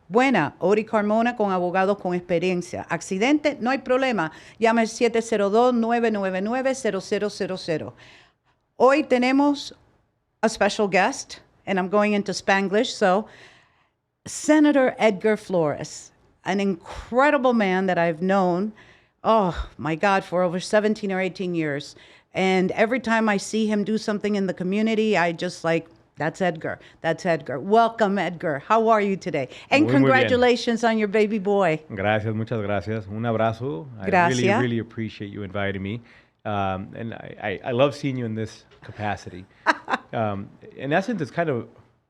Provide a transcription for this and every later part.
Buena, Ori Carmona con abogados con experiencia. Accidente, no hay problema. Llama al 702-999-0000. Hoy tenemos a special guest, and I'm going into Spanglish, so Senator Edgar Flores, an incredible man that I've known, oh my God, for over 17 or 18 years. And every time I see him do something in the community, I just like, that's Edgar. That's Edgar. Welcome, Edgar. How are you today? And congratulations on your baby boy. Gracias, muchas gracias. Un abrazo. Gracias. I really appreciate you inviting me. And I love seeing you in this capacity. In essence, it's kind of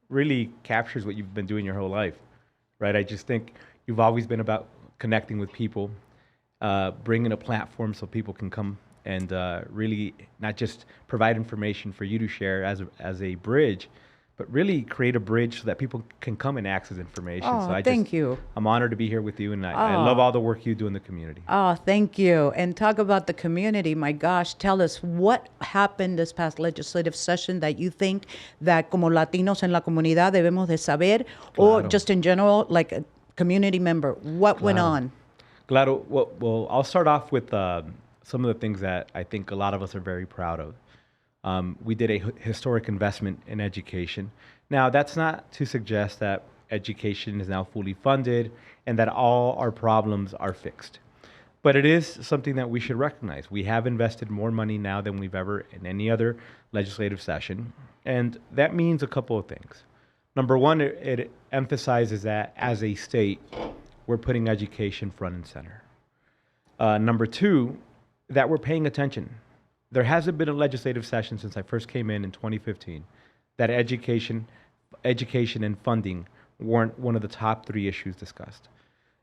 really captures what you've been doing your whole life, right? I just think you've always been about connecting with people, bringing a platform so people can come and really not just provide information for you to share as a bridge, but really create a bridge so that people can come and access information. Oh, so thank you. I'm honored to be here with you, and I love all the work you do in the community. Oh, thank you. And talk about the community. My gosh, tell us what happened this past legislative session that you think that como Latinos en la comunidad debemos de saber, or just in general, like a community member, what went on? Claro. Well, I'll start off with some of the things that I think a lot of us are very proud of. We did a historic investment in education. Now, that's not to suggest that education is now fully funded and that all our problems are fixed. But it is something that we should recognize. We have invested more money now than we've ever in any other legislative session. And that means a couple of things. Number one, it emphasizes that as a state, we're putting education front and center. Number two, that we're paying attention. There hasn't been a legislative session since I first came in 2015 that education and funding weren't one of the top three issues discussed.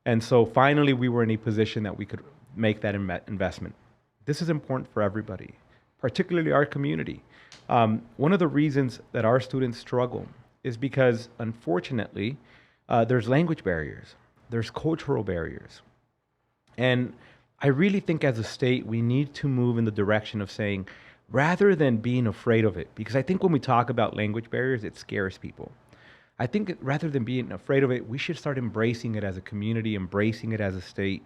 And so finally, we were in a position that we could make that investment. This is important for everybody, particularly our community. One of the reasons that our students struggle is because, unfortunately, there's language barriers, there's cultural barriers. And I really think as a state, we need to move in the direction of saying, rather than being afraid of it, because I think when we talk about language barriers, it scares people. I think rather than being afraid of it, we should start embracing it as a community, embracing it as a state,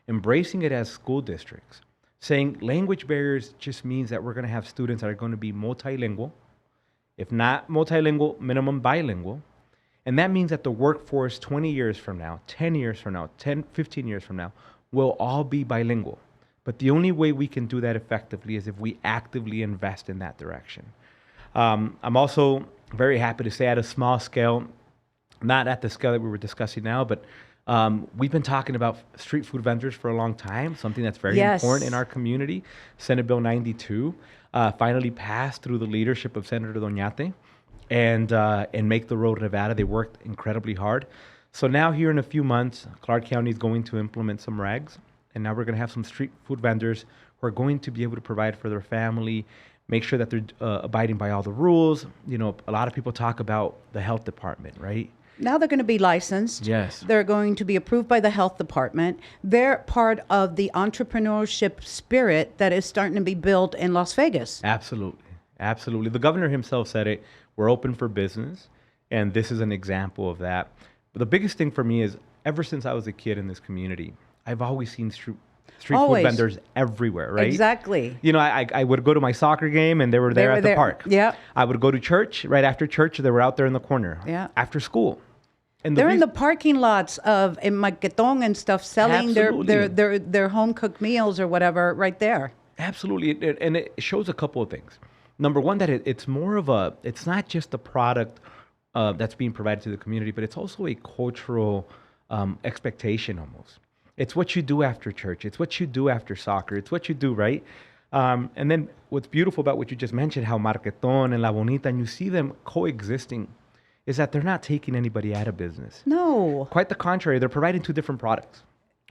embracing it as school districts. Saying language barriers just means that we're going to have students that are going to be multilingual, if not multilingual, minimum bilingual. And that means that the workforce 20 years from now, 10 years from now, 15 years from now, will all be bilingual. But the only way we can do that effectively is if we actively invest in that direction. I'm also very happy to say at a small scale, not at the scale that we were discussing now, but we've been talking about street food vendors for a long time, something that's very important in our community. Senate Bill 92 finally passed through the leadership of Senator Doñate and Make the Road Nevada. They worked incredibly hard. So now here in a few months, Clark County is going to implement some regs, and now we're going to have some street food vendors who are going to be able to provide for their family, make sure that they're abiding by all the rules. You know, a lot of people talk about the health department, right? Now they're going to be licensed. Yes. They're going to be approved by the health department. They're part of the entrepreneurship spirit that is starting to be built in Las Vegas. Absolutely. Absolutely. The governor himself said it. We're open for business, and this is an example of that. But the biggest thing for me is, ever since I was a kid in this community, I've always seen street food vendors everywhere, right? Exactly. You know, I would go to my soccer game and they were there at the park. Yeah. I would go to church. Right after church, they were out there in the corner. Yeah. After school. And they're in the parking lots of in Maquetón and stuff, selling their home cooked meals or whatever right there. Absolutely. And it shows a couple of things. Number one, that it's more of it's not just a product that's being provided to the community, but it's also a cultural expectation almost. It's what you do after church. It's what you do after soccer. It's what you do, right? And then what's beautiful about what you just mentioned, how Marquetón and La Bonita, and you see them coexisting, is that they're not taking anybody out of business. No. Quite the contrary. They're providing two different products,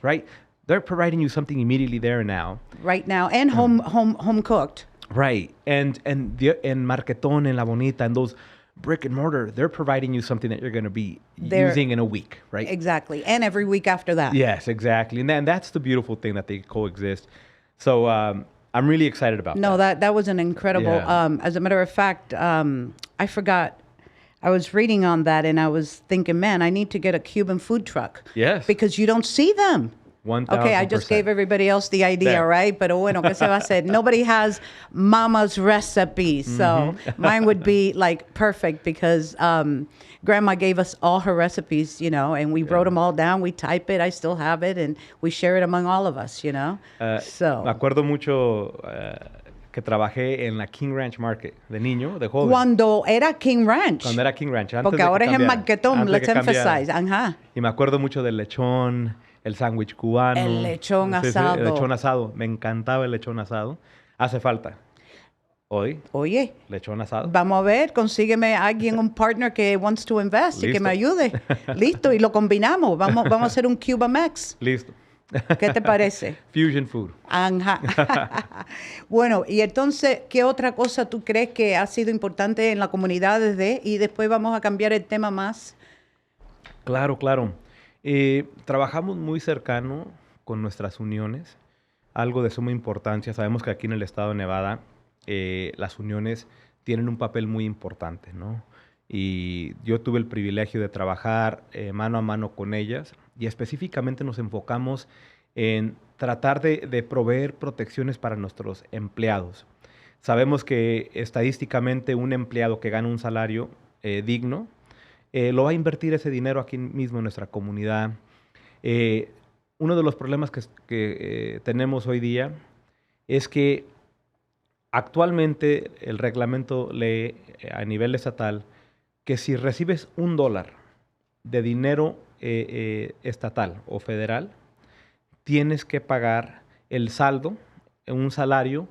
right? They're providing you something immediately there and now. Right now, and home cooked. Right. And Marquetón and La Bonita and those brick and mortar, they're providing you something that you're going to be using in a week, right? Exactly. And every week after that. Yes, exactly. And then that's the beautiful thing, that they coexist. So I'm really excited about that. No, that was an incredible, as a matter of fact, I forgot I was reading on that and I was thinking, man, I need to get a Cuban food truck. Yes. Because you don't see them. 1,000%. Okay, I just gave everybody else the idea, There. right? Pero bueno, ¿qué se va a hacer? Nobody has mama's recipes. So mine would be like perfect because grandma gave us all her recipes, you know, and we wrote them all down. We type it. I still have it. And we share it among all of us, you know? Me acuerdo mucho que trabajé en la King Ranch Market de niño, de joven. Cuando era King Ranch. Cuando era King Ranch. Antes Porque de que ahora es en cambiara. Marquetón, Antes de let's que cambiara. emphasize. Ajá. Y me acuerdo mucho del lechón, el sándwich cubano. El lechón asado. El lechón asado. Me encantaba el lechón asado. Hace falta. Hoy, Oye, lechón asado. vamos a ver, consígueme a alguien, un partner que wants to invest y que me Listo. ayude. Listo, y lo combinamos. Vamos a hacer un Cuba Max. Listo. ¿Qué te parece? Fusion food. Ajá. Bueno, y entonces, ¿qué otra cosa tú crees que ha sido importante en la comunidad desde? Y después vamos a cambiar el tema más. Claro, claro. Trabajamos muy cercano con nuestras uniones. Algo de suma importancia. Sabemos que aquí en el estado de Nevada las uniones tienen un papel muy importante, ¿no? Y yo tuve el privilegio de trabajar mano a mano con ellas y específicamente nos enfocamos en tratar de proveer protecciones para nuestros empleados. Sabemos que estadísticamente un empleado que gana un salario digno lo va a invertir ese dinero aquí mismo en nuestra comunidad. Uno de los problemas que tenemos hoy día es que actualmente el reglamento lee a nivel estatal que si recibes $1 de dinero estatal o federal, tienes que pagar el saldo, un salario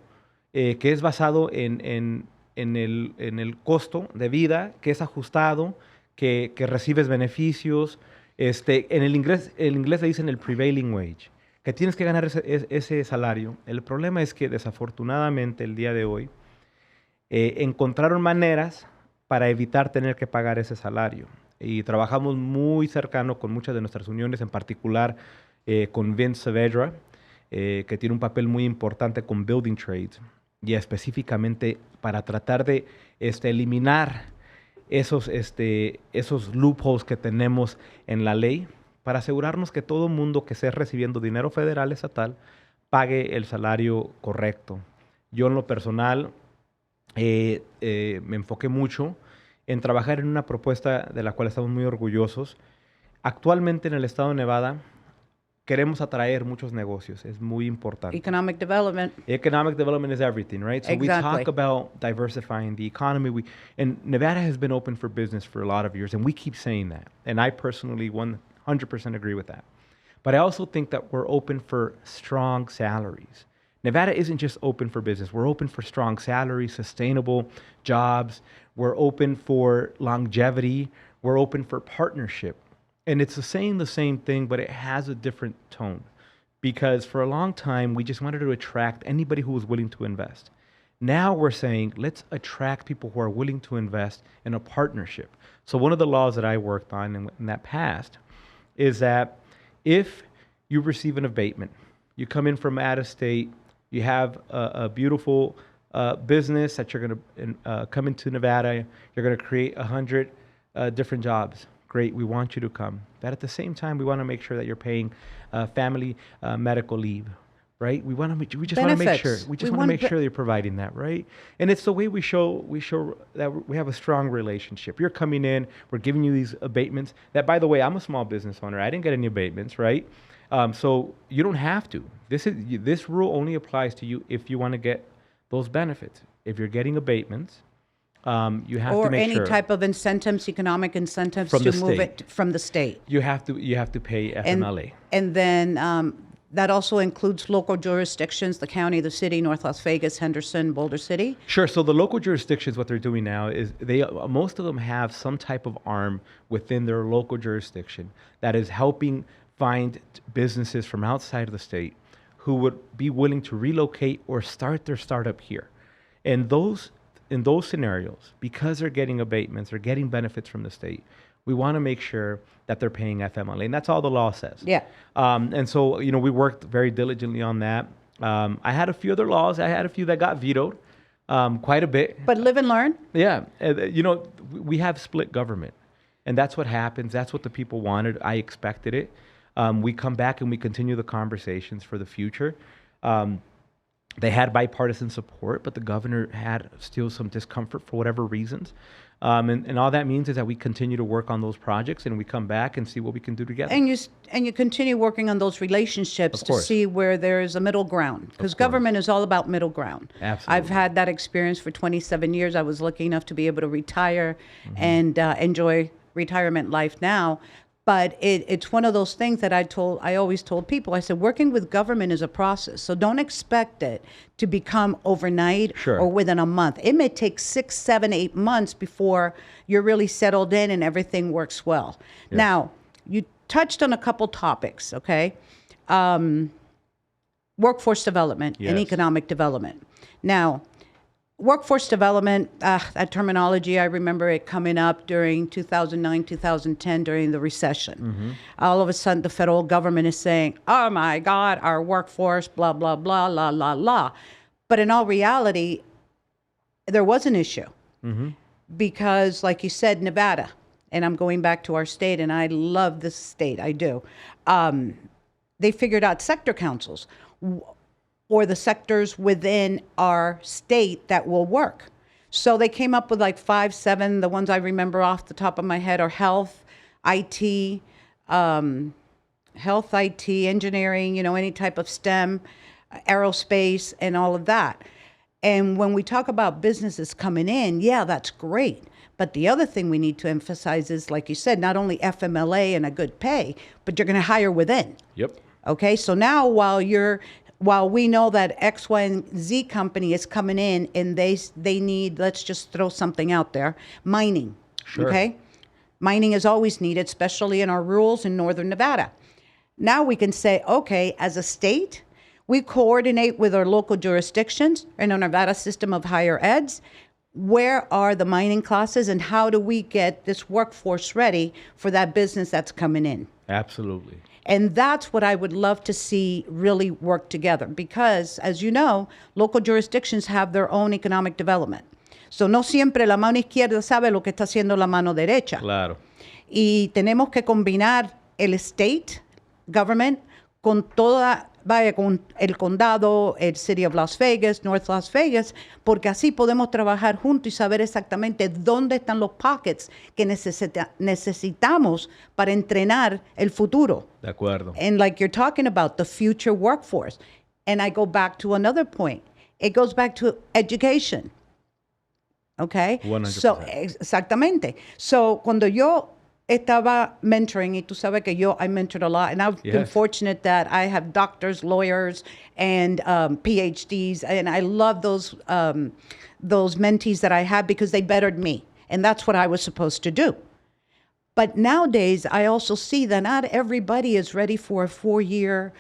que es basado en el costo de vida, que es ajustado, que recibes beneficios. En el inglés le dicen el prevailing wage, que tienes que ganar ese salario. El problema es que desafortunadamente el día de hoy encontraron maneras para evitar tener que pagar ese salario. Y trabajamos muy cercano con muchas de nuestras uniones, en particular con Vince Saavedra, que tiene un papel muy importante con Building Trades, y específicamente para tratar de eliminar esos loopholes que tenemos en la ley, para asegurarnos que todo mundo que esté recibiendo dinero federal estatal pague el salario correcto. Yo en lo personal me enfoqué mucho en trabajar en una propuesta de la cual estamos muy orgullosos. Actualmente en el estado de Nevada queremos atraer muchos negocios. Es muy importante. Economic development. Economic development is everything, right? So we Exactly. talk about diversifying the economy. And Nevada has been open for business for a lot of years, and we keep saying that. And I personally 100% agree with that. But I also think that we're open for strong salaries. Nevada isn't just open for business. We're open for strong salaries, sustainable jobs. We're open for longevity. We're open for partnership. And it's saying the same thing, but it has a different tone. Because for a long time, we just wanted to attract anybody who was willing to invest. Now we're saying, let's attract people who are willing to invest in a partnership. So one of the laws that I worked on in that passed is that if you receive an abatement, you come in from out of state, you have a beautiful business that you're going to come into Nevada, you're going to create 100 different jobs. Great, we want you to come. But at the same time, we want to make sure that you're paying family medical leave, right? We just want to make sure. We just want to make sure that you're providing that, right? And it's the way we show that we have a strong relationship. You're coming in, we're giving you these abatements. That, by the way, I'm a small business owner. I didn't get any abatements, right? So you don't have to. This rule only applies to you if you want to get those benefits. If you're getting abatements, you have to make sure. Or any type of incentives, economic incentives From to the move state. it from the state. You have to pay FMLA. And then that also includes local jurisdictions, the county, the city, North Las Vegas, Henderson, Boulder City. Sure. So the local jurisdictions, what they're doing now is most of them have some type of arm within their local jurisdiction that is helping find businesses from outside of the state who would be willing to relocate or start their startup here. And in those scenarios, because they're getting abatements, they're getting benefits from the state, we want to make sure that they're paying FMLA, and that's all the law says. Yeah. And so, we worked very diligently on that. I had a few other laws. I had a few that got vetoed. Quite a bit. But live and learn. Yeah. We have split government. And that's what happens. That's what the people wanted. I expected it. We come back and we continue the conversations for the future. They had bipartisan support, but the governor had still some discomfort for whatever reasons. And all that means is that we continue to work on those projects and we come back and see what we can do together. And you continue working on those relationships to see where there is a middle ground, because government is all about middle ground. Absolutely. I've had that experience for 27 years. I was lucky enough to be able to retire and enjoy retirement life now. But it's one of those things that I always told people. I said, working with government is a process. So don't expect it to become overnight or within a month. It may take 6, 7, 8 months before you're really settled in and everything works well. Yes. Now, you touched on a couple topics, okay? Workforce development and economic development. Now, workforce development, that terminology, I remember it coming up during 2009, 2010 during the recession. All of a sudden, the federal government is saying, oh my God, our workforce, blah, blah, blah, la, la, la. But in all reality, there was an issue. Because like you said, Nevada, and I'm going back to our state, and I love this state, I do. They figured out sector councils, or the sectors within our state that will work. So they came up with like 5, 7. The ones I remember off the top of my head are health, IT, engineering, any type of STEM, aerospace, and all of that. And when we talk about businesses coming in, yeah, that's great. But the other thing we need to emphasize is, like you said, not only FMLA and a good pay, but you're going to hire within. Yep. Okay, so now while we know that X, Y, and Z company is coming in and they need, let's just throw something out there, mining, okay? Mining is always needed, especially in our rurals in northern Nevada. Now we can say, okay, as a state, we coordinate with our local jurisdictions in our Nevada system of higher eds. Where are the mining classes and how do we get this workforce ready for that business that's coming in? Absolutely. And that's what I would love to see really work together because, as you know, local jurisdictions have their own economic development. So no siempre la mano izquierda sabe lo que está haciendo la mano derecha. Claro. Y tenemos que combinar el state government con con el condado, el City of Las Vegas, North Las Vegas, porque así podemos trabajar juntos y saber exactamente dónde están los pockets que necesitamos para entrenar el futuro. De acuerdo. And like you're talking about, the future workforce. And I go back to another point. It goes back to education. Okay? 100%. So, exactamente. So, cuando yo estaba mentoring, y tú sabes que I mentored a lot, and I've been fortunate that I have doctors, lawyers, and PhDs, and I love those mentees that I have because they bettered me, and that's what I was supposed to do. But nowadays, I also see that not everybody is ready for a 4-year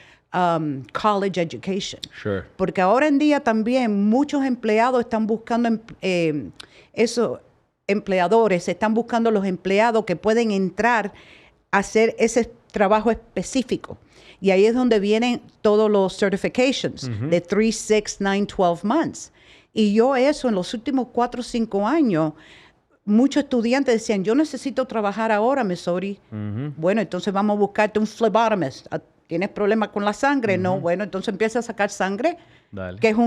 college education. Sure. Porque ahora en día también muchos empleados están buscando empleadores están buscando los empleados que pueden entrar a hacer ese trabajo específico. Y ahí es donde vienen todos los certifications de 3, 6, 9, 12 months. Y yo eso en los últimos 4 o 5 años, muchos estudiantes decían, yo necesito trabajar ahora, Missouri. Bueno, entonces vamos a buscarte un phlebotomist. ¿Tienes problemas con la sangre? No, bueno, entonces empieza a sacar sangre, que es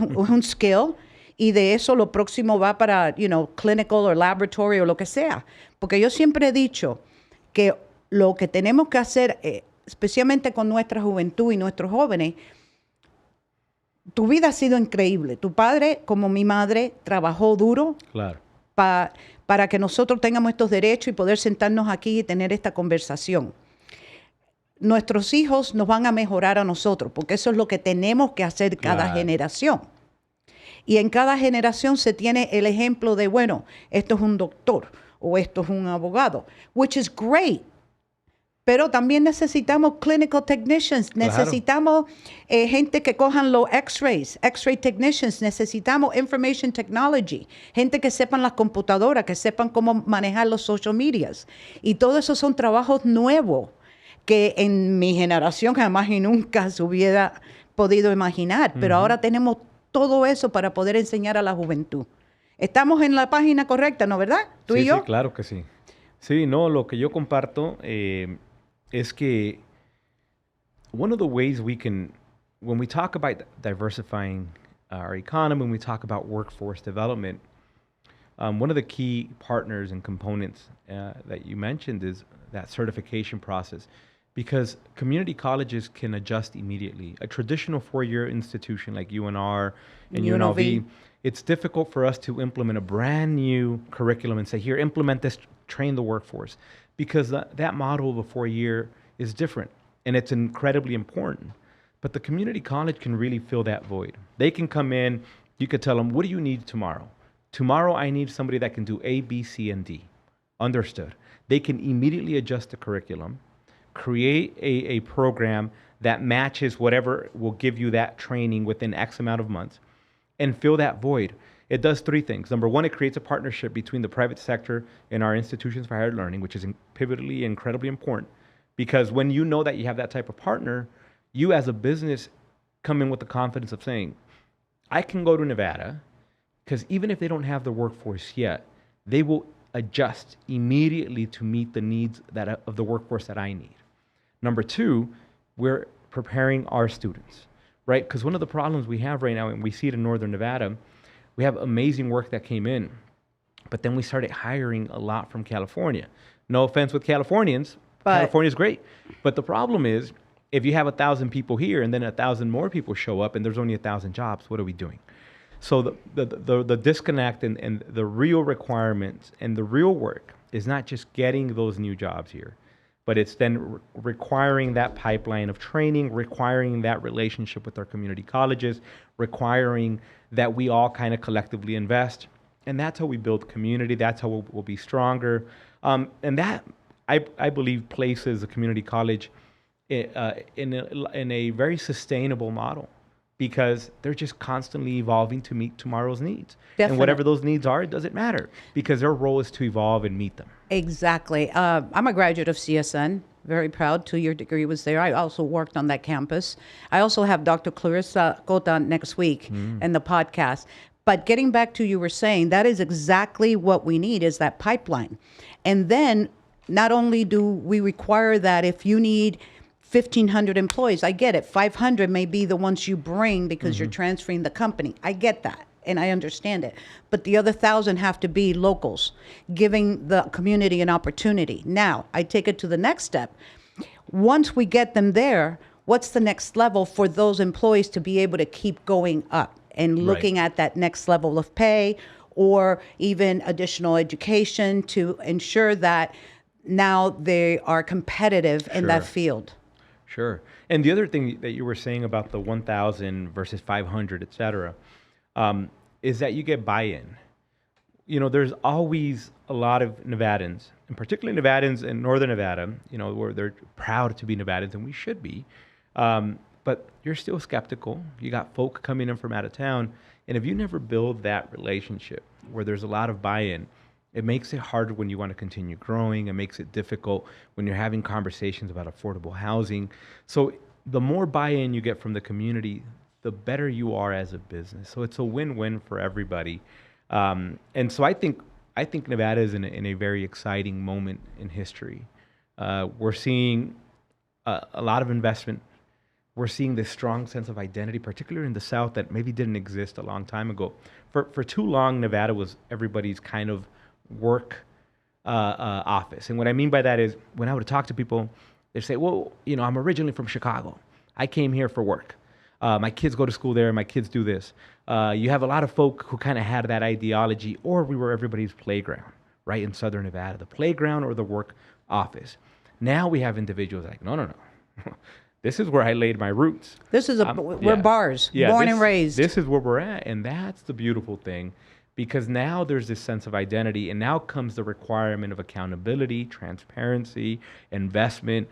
un skill. Y de eso lo próximo va para, clinical o laboratory o lo que sea. Porque yo siempre he dicho que lo que tenemos que hacer, especialmente con nuestra juventud y nuestros jóvenes, tu vida ha sido increíble. Tu padre, como mi madre, trabajó duro para que nosotros tengamos estos derechos y poder sentarnos aquí y tener esta conversación. Nuestros hijos nos van a mejorar a nosotros, porque eso es lo que tenemos que hacer cada generación. Y en cada generación se tiene el ejemplo de, bueno, esto es un doctor o esto es un abogado, which is great. Pero también necesitamos clinical technicians, necesitamos gente que cojan los x-rays, x-ray technicians, necesitamos information technology, gente que sepan las computadoras, que sepan cómo manejar los social medias. Y todo eso son trabajos nuevos que en mi generación jamás y nunca se hubiera podido imaginar. Pero ahora tenemos todo eso para poder enseñar a la juventud. Estamos en la página correcta, ¿no, verdad? ¿Tú y yo? Sí, claro que sí. Sí, no, lo que yo comparto es que one of the ways we can, when we talk about diversifying our economy, when we talk about workforce development, one of the key partners and components that you mentioned is that certification process, because community colleges can adjust immediately. A traditional four-year institution like UNR and UNLV, it's difficult for us to implement a brand new curriculum and say, here, implement this, train the workforce, because that model of a four-year is different and it's incredibly important. But the community college can really fill that void. They can come in, you could tell them, what do you need tomorrow? Tomorrow I need somebody that can do A, B, C, and D. Understood. They can immediately adjust the curriculum, create a program that matches whatever will give you that training within X amount of months, and fill that void. It does three things. Number one, it creates a partnership between the private sector and our institutions for higher learning, which is pivotally incredibly important. Because when you know that you have that type of partner, you as a business come in with the confidence of saying, I can go to Nevada, because even if they don't have the workforce yet, they will adjust immediately to meet the needs of the workforce that I need. Number two, we're preparing our students, right? Because one of the problems we have right now, and we see it in Northern Nevada, we have amazing work that came in, but then we started hiring a lot from California. No offense with Californians, California's great. But the problem is, if you have 1,000 people here and then 1,000 more people show up and there's only 1,000 jobs, what are we doing? So the disconnect and the real requirements and the real work is not just getting those new jobs here, but it's then requiring that pipeline of training, requiring that relationship with our community colleges, requiring that we all kind of collectively invest. And that's how we build community. That's how we'll be stronger. And that, I believe, places a community college in a very sustainable model, because they're just constantly evolving to meet tomorrow's needs. Definitely. And whatever those needs are, it doesn't matter, because their role is to evolve and meet them. Exactly. I'm a graduate of CSN. Very proud. 2-year degree was there. I also worked on that campus. I also have Dr. Clarissa Cota next week in the podcast. But getting back to you were saying, that is exactly what we need, is that pipeline. And then not only do we require that if you need 1,500 employees, I get it. 500 may be the ones you bring because you're transferring the company. I get that, and I understand it. But the other 1,000 have to be locals, giving the community an opportunity. Now, I take it to the next step. Once we get them there, what's the next level for those employees to be able to keep going up and looking at that next level of pay, or even additional education to ensure that now they are competitive in that field? Sure. And the other thing that you were saying about the 1,000 versus 500, et cetera, is that you get buy-in. You know, there's always a lot of Nevadans, and particularly Nevadans in Northern Nevada, you know, where they're proud to be Nevadans, and we should be. But you're still skeptical. You got folk coming in from out of town. And if you never build that relationship where there's a lot of buy-in, it makes it harder when you want to continue growing. It makes it difficult when you're having conversations about affordable housing. So the more buy-in you get from the community, the better you are as a business. So it's a win-win for everybody. And so I think Nevada is in a very exciting moment in history. We're seeing a lot of investment. We're seeing this strong sense of identity, particularly in the South, that maybe didn't exist a long time ago. For too long, Nevada was everybody's kind of work office. And what I mean by that is, when I would talk to people, they'd say, well, you know, I'm originally from Chicago. I came here for work. My kids go to school there. My kids do this. You have a lot of folk who kind of had that ideology, or we were everybody's playground, right, in Southern Nevada, the playground or the work office. Now we have individuals like, no. This is where I laid my roots. This is we're bars, born and raised. This is where we're at, and that's the beautiful thing, because now there's this sense of identity, and now comes the requirement of accountability, transparency, investment,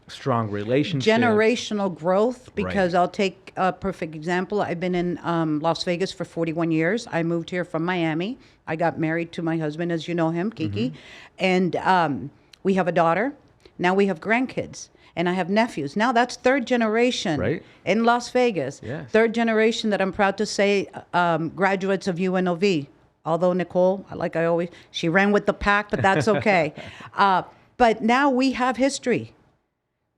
strong relationships. Generational growth, because I'll take a perfect example. I've been in Las Vegas for 41 years. I moved here from Miami. I got married to my husband, as you know him, Kiki. And we have a daughter. Now we have grandkids. and I have nephews. Now that's third generation Right. in Las Vegas. Yes. Third generation that I'm proud to say graduates of UNLV. Although Nicole, she ran with the pack, but that's okay. But now we have history.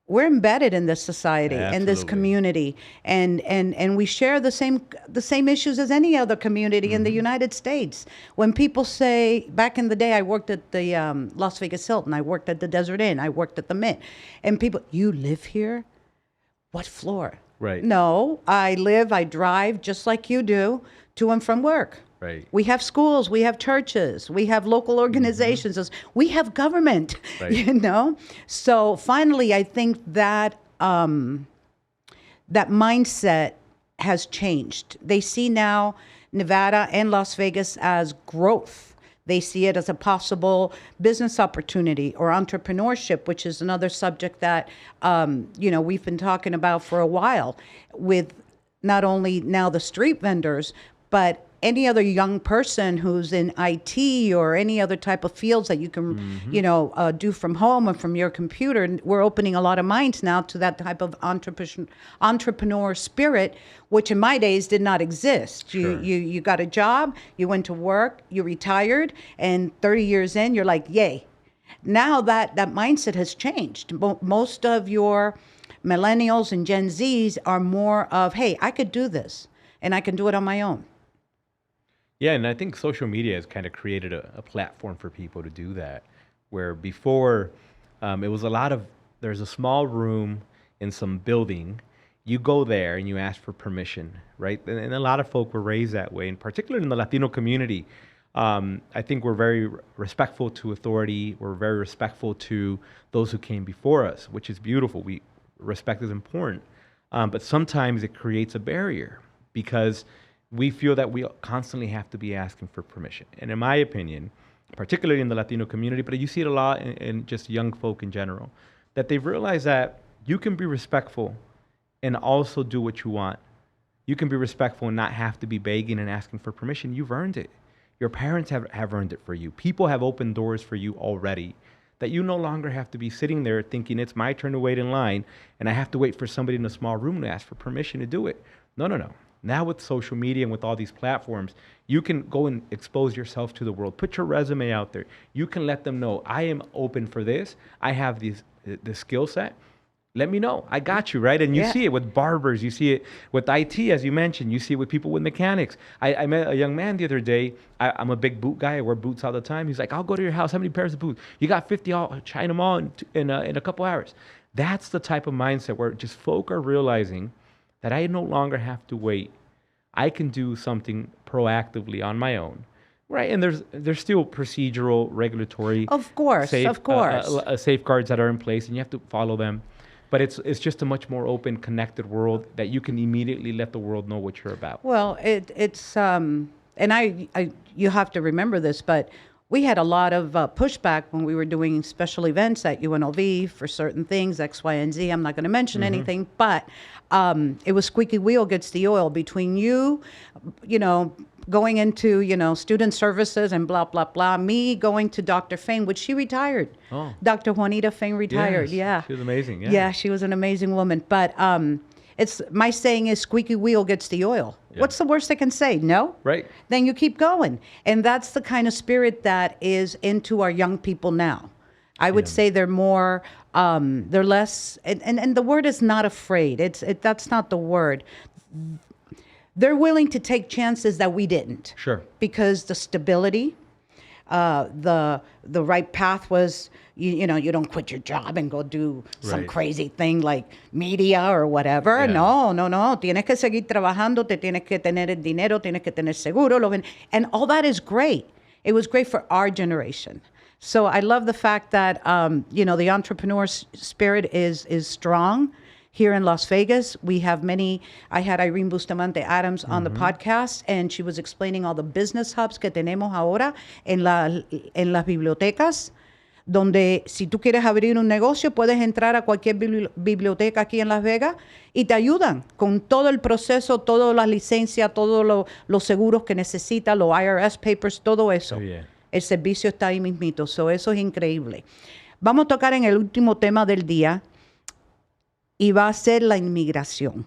We're embedded in this society, in this Absolutely. community, and we share the same issues as any other community in the United States. When people say, back in the day, I worked at the Las Vegas Hilton, I worked at the Desert Inn, I worked at the Mint, and people, you live here? What floor? Right. No, I drive just like you do to and from work. Right. We have schools, we have churches, we have local organizations, we have government, Right. you know? So finally, I think that that mindset has changed. They see now Nevada and Las Vegas as growth. They see it as a possible business opportunity or entrepreneurship, which is another subject that, we've been talking about for a while with not only now the street vendors, but any other young person who's in IT or any other type of fields that you can, do from home or from your computer. And we're opening a lot of minds now to that type of entrepreneur spirit, which in my days did not exist. Sure. You got a job, you went to work, you retired, and 30 years in, you're like, yay. Now that mindset has changed. Most of your millennials and Gen Zs are more of, hey, I could do this and I can do it on my own. Yeah, and I think social media has kind of created a platform for people to do that, where before it was there's a small room in some building, you go there and you ask for permission, right? And a lot of folk were raised that way, and particularly in the Latino community, I think we're very respectful to authority, we're very respectful to those who came before us, which is beautiful. Respect is important, but sometimes it creates a barrier because we feel that we constantly have to be asking for permission. And in my opinion, particularly in the Latino community, but you see it a lot in just young folk in general, that they've realized that you can be respectful and also do what you want. You can be respectful and not have to be begging and asking for permission. You've earned it. Your parents have earned it for you. People have opened doors for you already, that you no longer have to be sitting there thinking it's my turn to wait in line and I have to wait for somebody in a small room to ask for permission to do it. No. Now with social media and with all these platforms, you can go and expose yourself to the world. Put your resume out there. You can let them know, I am open for this. I have the skill set. Let me know. I got you, right? And you see it with barbers. You see it with IT, as you mentioned. You see it with people with mechanics. I met a young man the other day. I'm a big boot guy. I wear boots all the time. He's like, I'll go to your house. How many pairs of boots? You got 50, I'll chine them all in a couple hours. That's the type of mindset where just folk are realizing that I no longer have to wait. I can do something proactively on my own, right? And there's still procedural, regulatory, safeguards that are in place, and you have to follow them. But it's just a much more open, connected world that you can immediately let the world know what you're about. Well, it's and you have to remember this, but we had a lot of pushback when we were doing special events at UNLV for certain things, X, Y, and Z. I'm not going to mention anything, but it was squeaky wheel gets the oil between you going into, student services and blah, blah, blah, me going to Dr. Fain, which she retired. Oh. Dr. Juanita Fain retired, Yes, yeah. She was amazing, yeah. Yeah, she was an amazing woman. But my saying is squeaky wheel gets the oil. Yeah. What's the worst they can say? No? Right. Then you keep going. And that's the kind of spirit that is into our young people now. I would say they're more, they're less, and the word is not afraid. That's not the word. They're willing to take chances that we didn't. Sure. Because the stability, the right path was, you don't quit your job and go do some crazy thing like media or whatever. Yeah. No. Tienes que seguir trabajando, te tienes que tener el dinero, tienes que tener seguro. And all that is great. It was great for our generation. So I love the fact that, the entrepreneur spirit is strong. Here in Las Vegas, we have I had Irene Bustamante Adams on the podcast, and she was explaining all the business hubs que tenemos ahora en las bibliotecas, donde si tú quieres abrir un negocio, puedes entrar a cualquier biblioteca aquí en Las Vegas y te ayudan con todo el proceso, todas las licencias, todos los seguros que necesitas, los IRS papers, todo eso. Oh, yeah. El servicio está ahí mismito, eso es increíble. Vamos a tocar en el último tema del día. y va a ser la inmigración.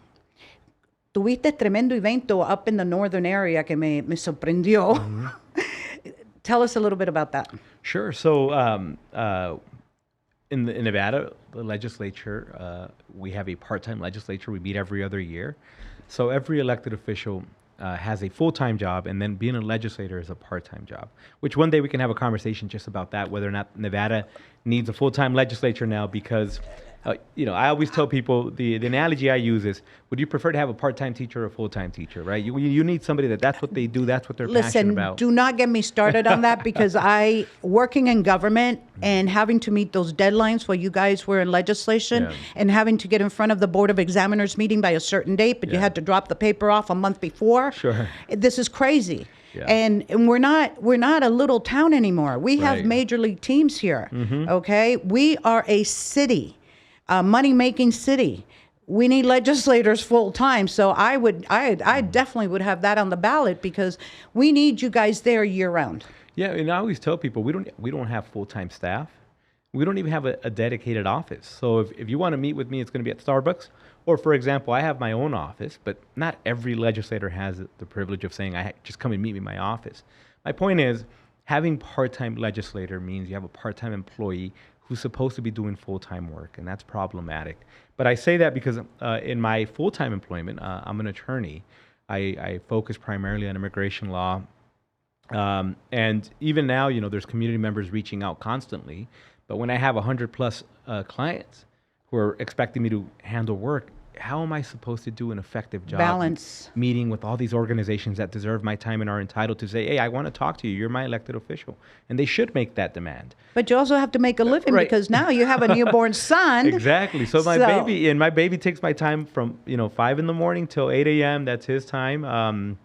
Tuviste tremendo evento up in the northern area que me sorprendió. Tell us a little bit about that. Sure. So in Nevada, the legislature, we have a part-time legislature. We meet every other year. So every elected official has a full-time job, and then being a legislator is a part-time job, which one day we can have a conversation just about that, whether or not Nevada needs a full-time legislature now, because I always tell people, the analogy I use is, would you prefer to have a part-time teacher or a full-time teacher, right? You need somebody that's what they do, that's what they're passionate about. Do not get me started on that, because working in government and having to meet those deadlines while you guys were in legislation and having to get in front of the Board of Examiners meeting by a certain date, but you had to drop the paper off a month before. Sure. This is crazy. Yeah. And we're not a little town anymore. We have major league teams here. Okay? We are a city. A money-making city. We need legislators full-time. So I definitely would have that on the ballot, because we need you guys there year-round. Yeah, and I always tell people, we don't have full-time staff. We don't even have a dedicated office. So if you want to meet with me, it's going to be at Starbucks. Or, for example, I have my own office, but not every legislator has the privilege of saying, just come and meet me in my office. My point is, having part-time legislator means you have a part-time employee who's supposed to be doing full-time work, and that's problematic. But I say that because in my full-time employment, I'm an attorney. I focus primarily on immigration law. And even now, there's community members reaching out constantly. But when I have 100 plus clients who are expecting me to handle work, how am I supposed to do an effective job? Balance. Meeting with all these organizations that deserve my time and are entitled to say, hey, I want to talk to you. You're my elected official. And they should make that demand. But you also have to make a living, because now you have a newborn son. Exactly. So my baby takes my time from 5 in the morning till 8 a.m. That's his time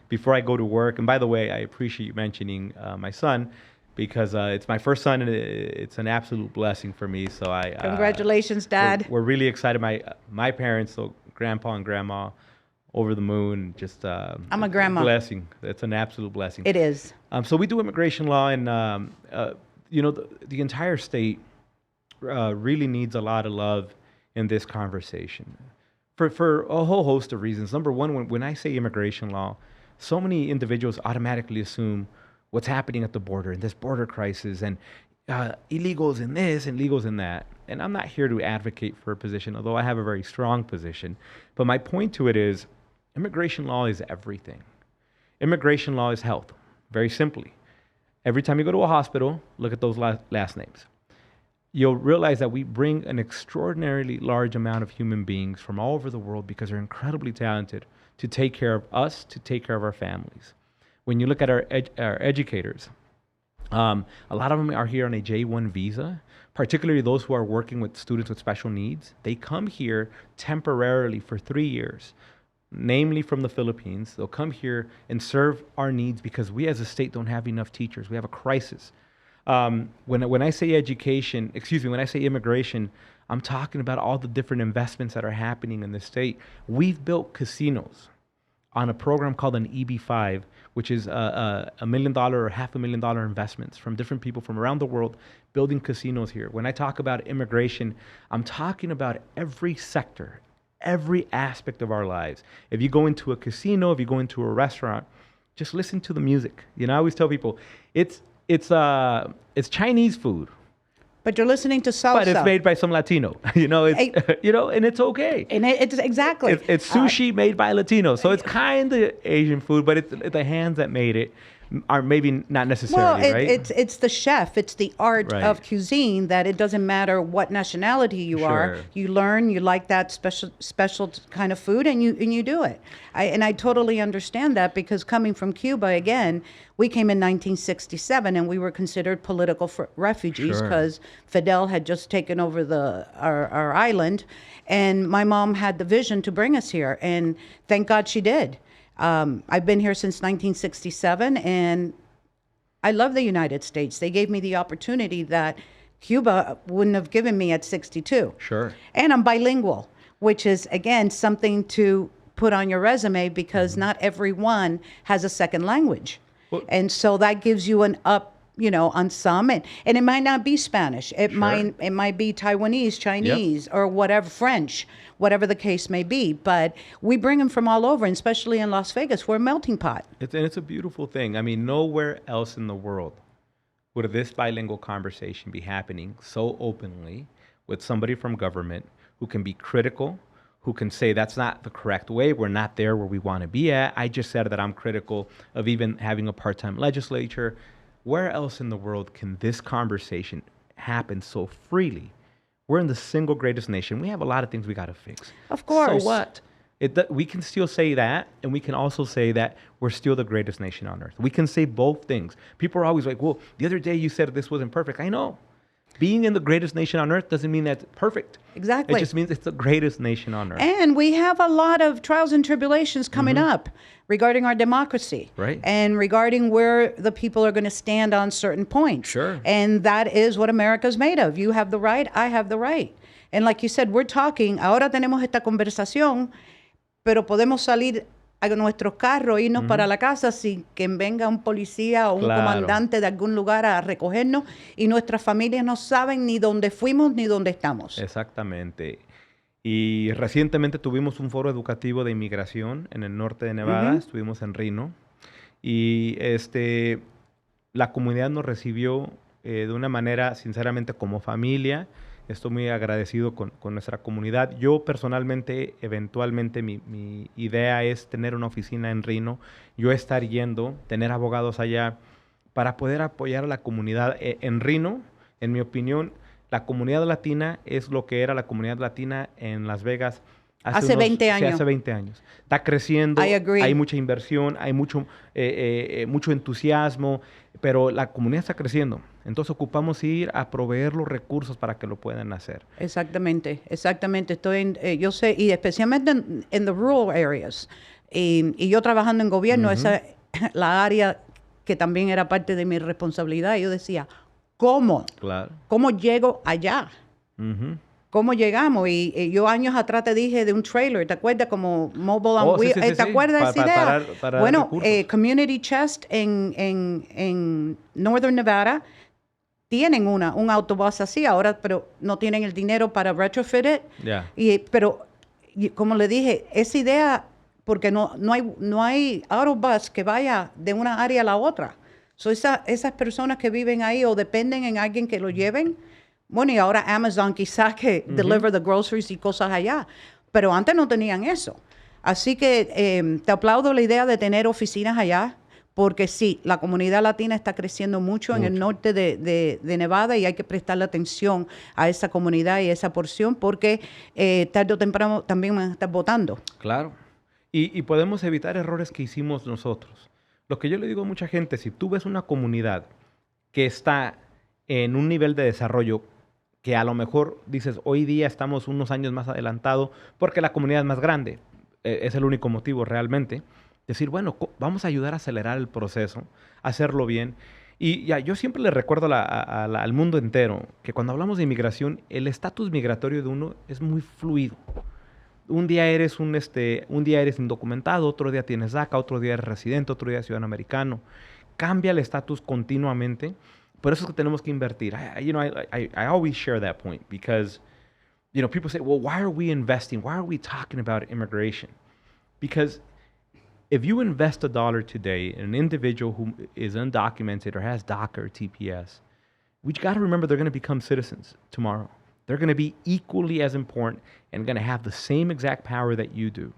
before I go to work. And by the way, I appreciate you mentioning my son, because it's my first son, and it's an absolute blessing for me. So congratulations, Dad. We're really excited. My parents, so Grandpa and Grandma, over the moon. Just I'm a grandma. Blessing. It's an absolute blessing. It is. So we do immigration law, and the entire state really needs a lot of love in this conversation for a whole host of reasons. Number one, when I say immigration law, so many individuals automatically assume what's happening at the border and this border crisis and illegals in this and illegals in that. And I'm not here to advocate for a position, although I have a very strong position. But my point to it is, immigration law is everything. Immigration law is health, very simply. Every time you go to a hospital, look at those last names. You'll realize that we bring an extraordinarily large amount of human beings from all over the world, because they're incredibly talented to take care of us, to take care of our families. When you look at our educators, a lot of them are here on a J-1 visa, particularly those who are working with students with special needs. They come here temporarily for 3 years, namely from the Philippines. They'll come here and serve our needs, because we as a state don't have enough teachers. We have a crisis. When I say when I say immigration, I'm talking about all the different investments that are happening in the state. We've built casinos on a program called an EB-5, which is $1 million or $500,000 investments from different people from around the world building casinos here. When I talk about immigration, I'm talking about every sector, every aspect of our lives. If you go into a casino, if you go into a restaurant, just listen to the music. I always tell people, it's Chinese food. But you're listening to salsa. But it's made by some Latino, and it's okay. And it's exactly. It's sushi made by Latinos. So it's kind of Asian food, but it's the hands that made it are maybe not necessarily, right? It's the chef. It's the art of cuisine, that it doesn't matter what nationality you are. You learn, you like that special kind of food, and you do it. I totally understand that, because coming from Cuba, again, we came in 1967, and we were considered political refugees, because Fidel had just taken over our island, and my mom had the vision to bring us here, and thank God she did. I've been here since 1967, and I love the United States. They gave me the opportunity that Cuba wouldn't have given me at 62. Sure. And I'm bilingual, which is, again, something to put on your resume, because not everyone has a second language. Well, and so that gives you an on some, and it might not be Spanish. It Sure. might be Taiwanese, Chinese, or whatever, French, whatever the case may be. But we bring them from all over, and especially in Las Vegas. We're a melting pot. It's a beautiful thing. I mean, nowhere else in the world would this bilingual conversation be happening so openly with somebody from government who can be critical, who can say that's not the correct way, we're not there where we want to be at. I just said that I'm critical of even having a part-time legislature. Where else in the world can this conversation happen so freely? We're in the single greatest nation. We have a lot of things we got to fix. Of course. So what? We can still say that, and we can also say that we're still the greatest nation on earth. We can say both things. People are always like, well, the other day you said this wasn't perfect. I know. Being in the greatest nation on earth doesn't mean that's perfect. Exactly. It just means it's the greatest nation on earth. And we have a lot of trials and tribulations coming up regarding our democracy. Right. And regarding where the people are going to stand on certain points. Sure. And that is what America's made of. You have the right, I have the right. And like you said, we're talking, ahora tenemos esta conversación, pero podemos salir a nuestros carros, irnos para la casa sin que venga un policía o un comandante de algún lugar a recogernos y nuestras familias no saben ni dónde fuimos ni dónde estamos. Exactamente. Y recientemente tuvimos un foro educativo de inmigración en el norte de Nevada, estuvimos en Reno, y la comunidad nos recibió de una manera, sinceramente, como familia. Estoy muy agradecido con nuestra comunidad. Yo personalmente, eventualmente, mi idea es tener una oficina en Reno, yo estar yendo, tener abogados allá para poder apoyar a la comunidad. En Reno, en mi opinión, la comunidad latina es lo que era la comunidad latina en Las Vegas hace 20 años. Sí, hace 20 años. Está creciendo, I agree. hay mucha inversión, hay mucho entusiasmo, pero la comunidad está creciendo. Entonces ocupamos ir a proveer los recursos para que lo puedan hacer. Exactamente, exactamente. Yo sé, y especialmente en the rural areas. Y yo trabajando en gobierno, esa es la área que también era parte de mi responsabilidad. Yo decía, ¿cómo? Claro. ¿Cómo llego allá? ¿Cómo llegamos? Y yo años atrás te dije de un trailer, ¿te acuerdas? Como Mobile on Wheels. ¿Te acuerdas de esa idea? Para bueno, recursos. Community Chest en Northern Nevada tienen un autobús así ahora, pero no tienen el dinero para retrofit it. Pero, como le dije, esa idea, porque no hay autobús que vaya de una área a la otra. So esas personas que viven ahí o dependen en alguien que lo lleven. Bueno, y ahora Amazon quizás que deliver the groceries y cosas allá. Pero antes no tenían eso. Así que te aplaudo la idea de tener oficinas allá, porque sí, la comunidad latina está creciendo mucho en el norte de Nevada y hay que prestarle atención a esa comunidad y esa porción porque tarde o temprano también van a estar votando. Claro. Y podemos evitar errores que hicimos nosotros. Lo que yo le digo a mucha gente, si tú ves una comunidad que está en un nivel de desarrollo que a lo mejor dices, hoy día estamos unos años más adelantado porque la comunidad es más grande, es el único motivo realmente, decir, bueno, vamos a ayudar a acelerar el proceso, hacerlo bien. Y ya, yo siempre le recuerdo al mundo entero que cuando hablamos de inmigración, el estatus migratorio de uno es muy fluido. Un día eres indocumentado, otro día tienes DACA, otro día eres residente, otro día ciudadano americano. Cambia el estatus continuamente. Por eso es que tenemos que invertir. I always share that point because, people say, well, why are we investing? Why are we talking about immigration? Because if you invest $1 today in an individual who is undocumented or has DACA or TPS, we got to remember they're going to become citizens tomorrow. They're going to be equally as important and going to have the same exact power that you do.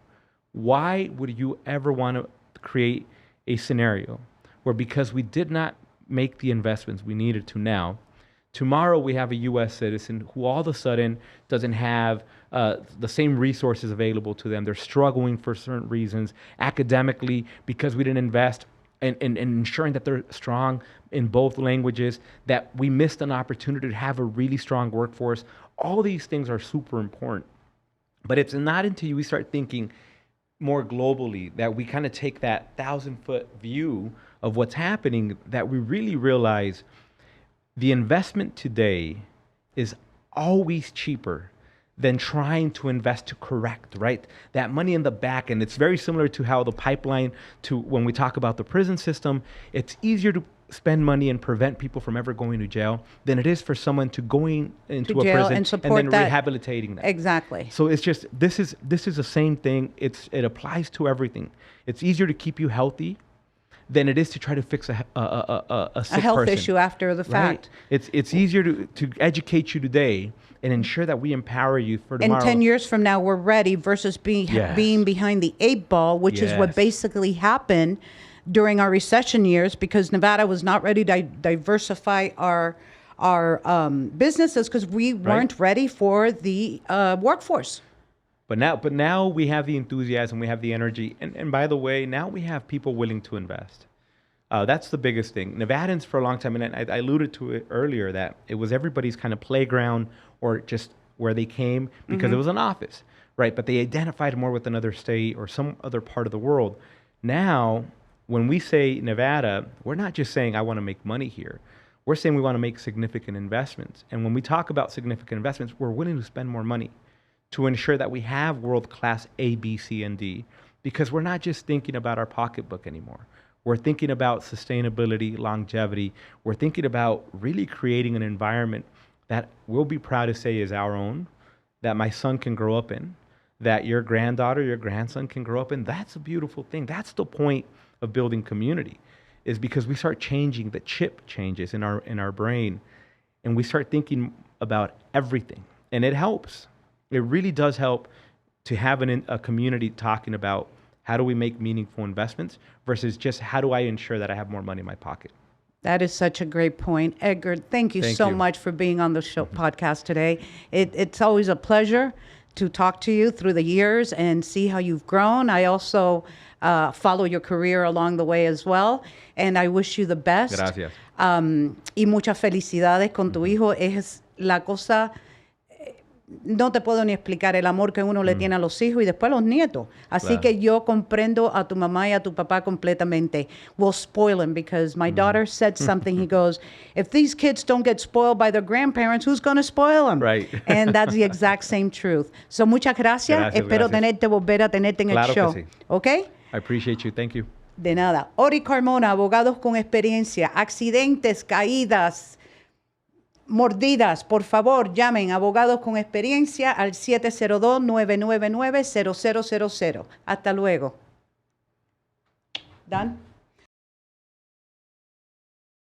Why would you ever want to create a scenario where because we did not make the investments we needed to now, tomorrow we have a U.S. citizen who all of a sudden doesn't have the same resources available to them. They're struggling for certain reasons academically because we didn't invest in ensuring that they're strong in both languages, that we missed an opportunity to have a really strong workforce. All these things are super important. But it's not until we start thinking more globally that we kind of take that 1,000-foot view of what's happening that we really realize the investment today is always cheaper than trying to invest to correct, right? That money in the back, and it's very similar to how the pipeline to when we talk about the prison system, it's easier to spend money and prevent people from ever going to jail than it is for someone to going into To a jail prison and support then that. rehabilitating them. Exactly. So it's just this is the same thing. It applies to everything. It's easier to keep you healthy than it is to try to fix a sick A health person, issue after the fact. right? It's easier to educate you today and ensure that we empower you for tomorrow. And 10 years from now, we're ready versus being behind the 8 ball, which is what Yes. basically happened during our recession years because Nevada was not ready to diversify our businesses because we weren't ready for the workforce. But now we have the enthusiasm, we have the energy, and by the way, now we have people willing to invest. That's the biggest thing. Nevadans for a long time, and I alluded to it earlier, that it was everybody's kind of playground or just where they came because it was an office, right? But they identified more with another state or some other part of the world. Now, when we say Nevada, we're not just saying I want to make money here. We're saying we want to make significant investments. And when we talk about significant investments, we're willing to spend more money to ensure that we have world-class A, B, C, and D, because we're not just thinking about our pocketbook anymore. We're thinking about sustainability, longevity. We're thinking about really creating an environment that we'll be proud to say is our own, that my son can grow up in, that your granddaughter, your grandson can grow up in. That's a beautiful thing. That's the point of building community, is because we start changing, the chip changes in our brain, and we start thinking about everything. And it helps. It really does help to have a community talking about how do we make meaningful investments versus just how do I ensure that I have more money in my pocket. That is such a great point. Edgar, thank you so much for being on the show podcast today. It's always a pleasure to talk to you through the years and see how you've grown. I also follow your career along the way as well. And I wish you the best. Gracias. Y muchas felicidades con tu hijo. Es la cosa... No te puedo ni explicar el amor que uno le tiene a los hijos y después a los nietos. Así que yo comprendo a tu mamá y a tu papá completamente. We'll spoil him because my daughter said something. He goes, if these kids don't get spoiled by their grandparents, who's going to spoil them? Right. And that's the exact same truth. So muchas gracias. Espero tenerte, volver a tenerte en el show. Que sí. ¿Ok? I appreciate you. Thank you. De nada. Ori Carmona, abogados con experiencia, accidentes, caídas, mordidas, por favor, llamen abogados con experiencia al 702-999-0000. Hasta luego. ¿Dan?